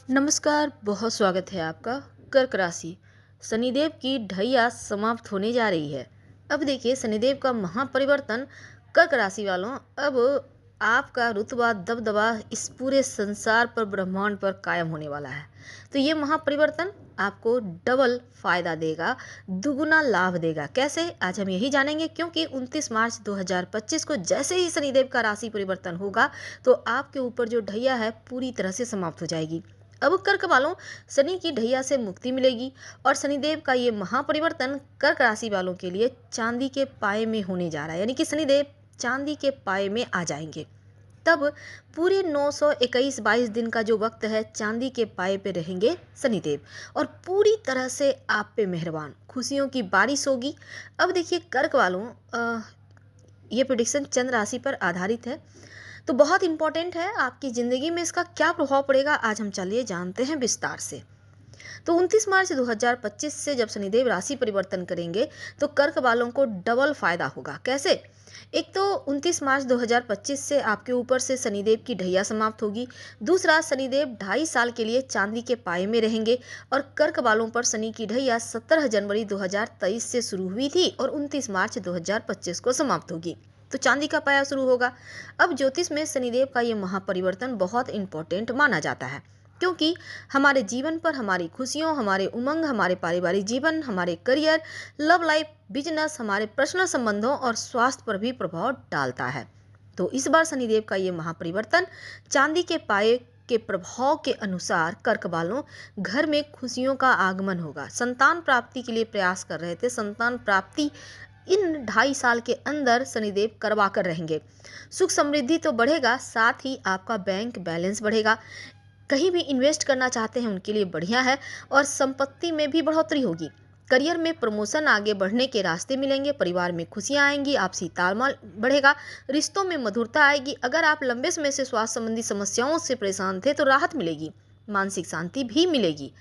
नमस्कार, बहुत स्वागत है आपका। कर्क राशि, शनिदेव की ढैया समाप्त होने जा रही है। अब देखिए शनिदेव का महापरिवर्तन कर्क राशि वालों, अब आपका रुतबा दबदबा इस पूरे संसार पर ब्रह्मांड पर कायम होने वाला है। तो ये महापरिवर्तन आपको डबल फायदा देगा, दुगुना लाभ देगा। कैसे, आज हम यही जानेंगे, क्योंकि 29 मार्च 2025 को जैसे ही शनिदेव का राशि परिवर्तन होगा तो आपके ऊपर जो ढैया है पूरी तरह से समाप्त हो जाएगी। अब कर्क वालों, शनि की ढैया से मुक्ति मिलेगी और शनिदेव का ये महापरिवर्तन कर्क राशि वालों के लिए चांदी के पाए में होने जा रहा है, यानी कि शनिदेव चांदी के पाए में आ जाएंगे। तब पूरे 921-22 दिन का जो वक्त है, चांदी के पाए पे रहेंगे शनिदेव और पूरी तरह से आप पे मेहरबान, खुशियों की बारिश होगी। अब देखिए कर्क वालों, ये प्रिडिक्शन चंद्र राशि पर आधारित है, तो बहुत इंपॉर्टेंट है। आपकी ज़िंदगी में इसका क्या प्रभाव पड़ेगा, आज हम चलिए जानते हैं विस्तार से। तो 29 मार्च 2025 से जब शनिदेव राशि परिवर्तन करेंगे तो कर्क वालों को डबल फायदा होगा। कैसे? एक तो 29 मार्च 2025 से आपके ऊपर से शनिदेव की ढैया समाप्त होगी। दूसरा, शनिदेव 2.5 साल के लिए चांदी के पाए में रहेंगे और कर्क वालों पर शनि की ढैया 17 जनवरी 2023 से शुरू हुई थी और 29 मार्च 2025 को समाप्त होगी। तो चांदी का पाया शुरू होगा। अब ज्योतिष में शनिदेव का ये महापरिवर्तन बहुत इंपॉर्टेंट माना जाता है, क्योंकि हमारे जीवन पर, हमारी खुशियों, हमारे उमंग, हमारे पारिवारिक जीवन, हमारे करियर, लव लाइफ, बिजनेस, हमारे पर्सनल संबंधों और स्वास्थ्य पर भी प्रभाव डालता है। तो इस बार शनिदेव का ये महापरिवर्तन चांदी के पाए के प्रभाव के अनुसार कर्क वालों, घर में खुशियों का आगमन होगा। संतान प्राप्ति के लिए प्रयास कर रहे थे, संतान प्राप्ति इन 2.5 साल के अंदर शनिदेव करवा कर रहेंगे। सुख समृद्धि तो बढ़ेगा, साथ ही आपका बैंक बैलेंस बढ़ेगा। कहीं भी इन्वेस्ट करना चाहते हैं उनके लिए बढ़िया है और संपत्ति में भी बढ़ोतरी होगी। करियर में प्रमोशन, आगे बढ़ने के रास्ते मिलेंगे। परिवार में खुशियां आएंगी, आपसी तालमेल बढ़ेगा, रिश्तों में मधुरता आएगी। अगर आप लंबे समय से स्वास्थ्य संबंधी समस्याओं से परेशान थे तो राहत मिलेगी, मानसिक शांति भी मिलेगी।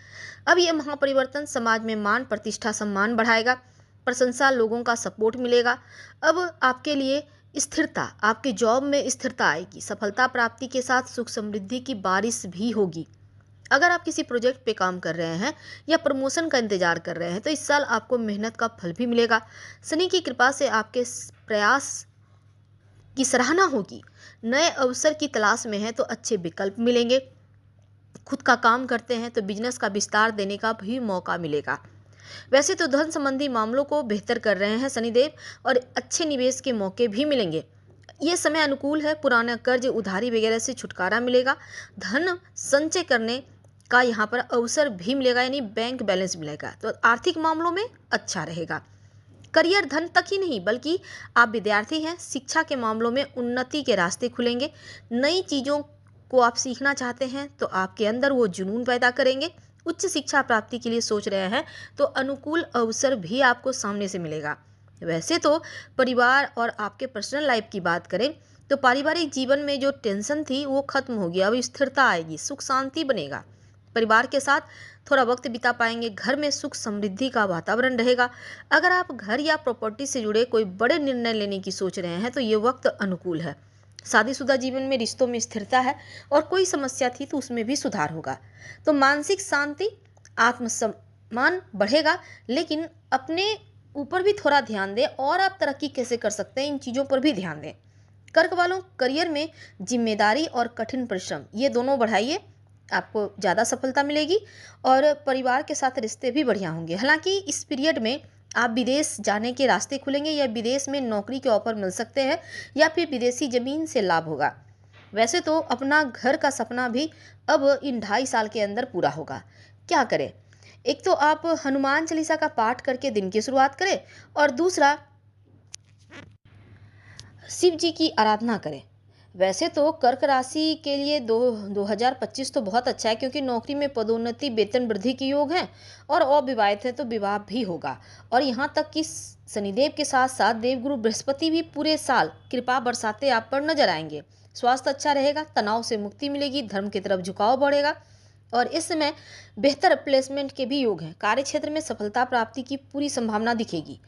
अब यह महापरिवर्तन समाज में मान प्रतिष्ठा सम्मान बढ़ाएगा, प्रशंसा, लोगों का सपोर्ट मिलेगा। अब आपके लिए स्थिरता, आपके जॉब में स्थिरता आएगी, सफलता प्राप्ति के साथ सुख समृद्धि की बारिश भी होगी। अगर आप किसी प्रोजेक्ट पे काम कर रहे हैं या प्रमोशन का इंतजार कर रहे हैं तो इस साल आपको मेहनत का फल भी मिलेगा। शनि की कृपा से आपके प्रयास की सराहना होगी। नए अवसर की तलाश में हैं तो अच्छे विकल्प मिलेंगे। खुद का काम करते हैं तो बिजनेस का विस्तार देने का भी मौका मिलेगा। वैसे तो धन संबंधी मामलों को बेहतर कर रहे हैं शनिदेव और अच्छे निवेश के मौके भी मिलेंगे। ये समय अनुकूल है, पुराना कर्ज, उधारी वगैरह से छुटकारा मिलेगा। धन संचय करने का यहाँ पर अवसर भी मिलेगा, यानी बैंक बैलेंस मिलेगा, तो आर्थिक मामलों में अच्छा रहेगा। करियर, धन तक ही नहीं बल्कि आप विद्यार्थी हैं, शिक्षा के मामलों में उन्नति के रास्ते खुलेंगे। नई चीज़ों को आप सीखना चाहते हैं तो आपके अंदर वो जुनून पैदा करेंगे। उच्च शिक्षा प्राप्ति के लिए सोच रहे हैं तो अनुकूल अवसर भी आपको सामने से मिलेगा। वैसे तो परिवार और आपके पर्सनल लाइफ की बात करें तो पारिवारिक जीवन में जो टेंशन थी वो खत्म होगी, अब स्थिरता आएगी, सुख शांति बनेगा। परिवार के साथ थोड़ा वक्त बिता पाएंगे, घर में सुख समृद्धि का वातावरण रहेगा। अगर आप घर या प्रॉपर्टी से जुड़े कोई बड़े निर्णय लेने की सोच रहे हैं तो ये वक्त अनुकूल है। शादीशुदा जीवन में रिश्तों में स्थिरता है और कोई समस्या थी तो उसमें भी सुधार होगा। तो मानसिक शांति, आत्मसम्मान बढ़ेगा, लेकिन अपने ऊपर भी थोड़ा ध्यान दें और आप तरक्की कैसे कर सकते हैं इन चीज़ों पर भी ध्यान दें। कर्क वालों, करियर में जिम्मेदारी और कठिन परिश्रम ये दोनों बढ़ाइए, आपको ज़्यादा सफलता मिलेगी और परिवार के साथ रिश्ते भी बढ़िया होंगे। हालांकि इस पीरियड में आप विदेश जाने के रास्ते खुलेंगे या विदेश में नौकरी के ऑफर मिल सकते हैं या फिर विदेशी ज़मीन से लाभ होगा। वैसे तो अपना घर का सपना भी अब इन 2.5 साल के अंदर पूरा होगा। क्या करें? एक तो आप हनुमान चालीसा का पाठ करके दिन की शुरुआत करें और दूसरा शिव जी की आराधना करें। वैसे तो कर्क राशि के लिए 2025 तो बहुत अच्छा है, क्योंकि नौकरी में पदोन्नति, वेतन वृद्धि के योग हैं और अविवाहित है तो विवाह भी होगा। और यहाँ तक कि शनिदेव के साथ साथ देवगुरु बृहस्पति भी पूरे साल कृपा बरसाते आप पर नजर आएंगे। स्वास्थ्य अच्छा रहेगा, तनाव से मुक्ति मिलेगी, धर्म की तरफ झुकाव बढ़ेगा और इस समय बेहतर प्लेसमेंट के भी योग हैं। कार्य क्षेत्र में सफलता प्राप्ति की पूरी संभावना दिखेगी।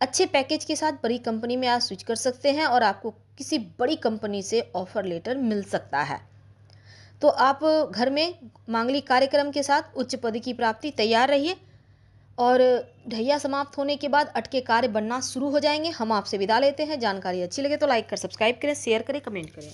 अच्छे पैकेज के साथ बड़ी कंपनी में आप स्विच कर सकते हैं और आपको किसी बड़ी कंपनी से ऑफर लेटर मिल सकता है। तो आप घर में मांगलिक कार्यक्रम के साथ उच्च पद की प्राप्ति तैयार रहिए। और ढैया समाप्त होने के बाद अटके कार्य बनना शुरू हो जाएंगे। हम आपसे विदा लेते हैं। जानकारी अच्छी लगे तो लाइक कर सब्सक्राइब करें, शेयर करें, कमेंट करें।